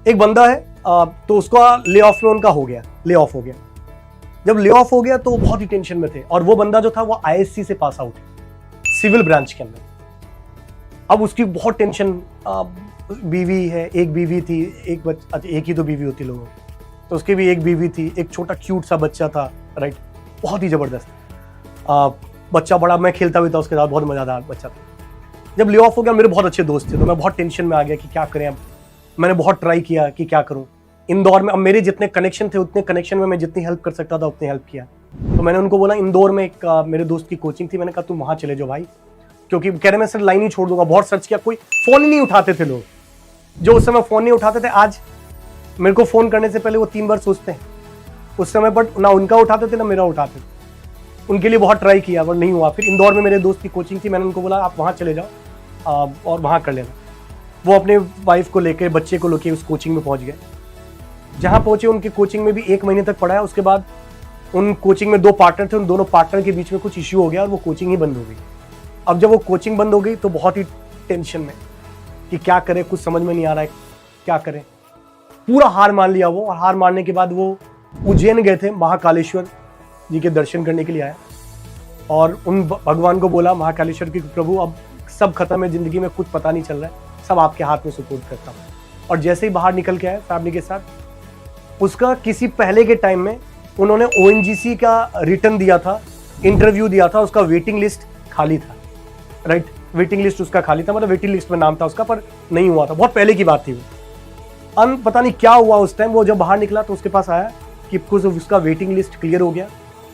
एक बंदा है तो उसका ले ऑफ में उनका हो गया, ले ऑफ हो गया। जब ले ऑफ हो गया तो बहुत ही टेंशन में थे, और वो बंदा जो था वो आईएससी से पास आउट है, सिविल ब्रांच के अंदर। अब उसकी बहुत टेंशन, बीवी है, एक बीवी थी, एक ही तो बीवी होती लोगों की, तो उसकी भी एक बीवी थी, एक छोटा क्यूट सा बच्चा था, राइट, बहुत ही जबरदस्त बच्चा, बड़ा, मैं खेलता भी था उसके साथ, बहुत मजेदार बच्चा था। जब ले ऑफ हो गया, मेरे बहुत अच्छे दोस्त थे, तो मैं बहुत टेंशन में आ गया कि क्या करें। अब मैंने बहुत ट्राई किया कि क्या करूं इंदौर में। अब मेरे जितने कनेक्शन थे उतने कनेक्शन में मैं जितनी हेल्प कर सकता था उतनी हेल्प किया। तो मैंने उनको बोला, इंदौर में एक मेरे दोस्त की कोचिंग थी, मैंने कहा तुम वहां चले जाओ भाई, क्योंकि कह रहे मैं सर लाइन ही छोड़ दूंगा। बहुत सर्च किया, कोई फोन ही नहीं उठाते थे लोग, जो उस समय फोन नहीं उठाते थे, आज मेरे को फोन करने से पहले वो 3 बार सोचते हैं उस समय, बट ना उनका उठाते थे ना मेरा उठाते थे। उनके लिए बहुत ट्राई किया पर नहीं हुआ। फिर इंदौर में मेरे दोस्त की कोचिंग थी, मैंने उनको बोला आप वहाँ चले जाओ और वहाँ कर लेना। वो अपने वाइफ को लेकर, बच्चे को लेकर उस कोचिंग में पहुँच गए। जहाँ पहुँचे उनकी कोचिंग में भी 1 महीने तक पढ़ाया। उसके बाद उन कोचिंग में 2 पार्टनर थे, उन दोनों पार्टनर के बीच में कुछ इश्यू हो गया और वो कोचिंग ही बंद हो गई। अब जब वो कोचिंग बंद हो गई तो बहुत ही टेंशन में कि क्या करें, कुछ समझ में नहीं आ रहा है क्या करें। पूरा हार मान लिया वो, और हार मारने के बाद वो उज्जैन गए थे, महाकालेश्वर जी के दर्शन करने के लिए आया, और उन भगवान को बोला महाकालेश्वर की, प्रभु अब सब खत्म है जिंदगी में, कुछ पता नहीं चल रहा है, सब आपके हाथ में सुपुर्द करता हूँ। और जैसे ही बाहर निकल के आए फैमिली के साथ, उसका किसी पहले के टाइम में उन्होंने ओएनजीसी का रिटर्न दिया था, इंटरव्यू दिया था, उसका वेटिंग लिस्ट खाली था, राइट, वेटिंग लिस्ट उसका खाली था, मतलब वेटिंग लिस्ट में नाम था उसका, पर नहीं हुआ था, बहुत पहले की बात थी वो। पता नहीं क्या हुआ उस टाइम, वो जब बाहर निकला तो उसके पास आया कि कुछ उसका वेटिंग लिस्ट क्लियर हो गया,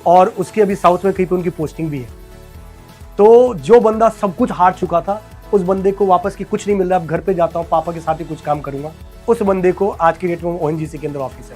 और उसकी अभी साउथ में कहीं पे उनकी पोस्टिंग भी है। तो जो बंदा सब कुछ हार चुका था, उस बंदे को वापस की कुछ नहीं मिल रहा, अब घर पे जाता हूँ, पापा के साथ ही कुछ काम करूंगा, उस बंदे को आज की डेट में ओएनजीसी के अंदर ऑफिस है।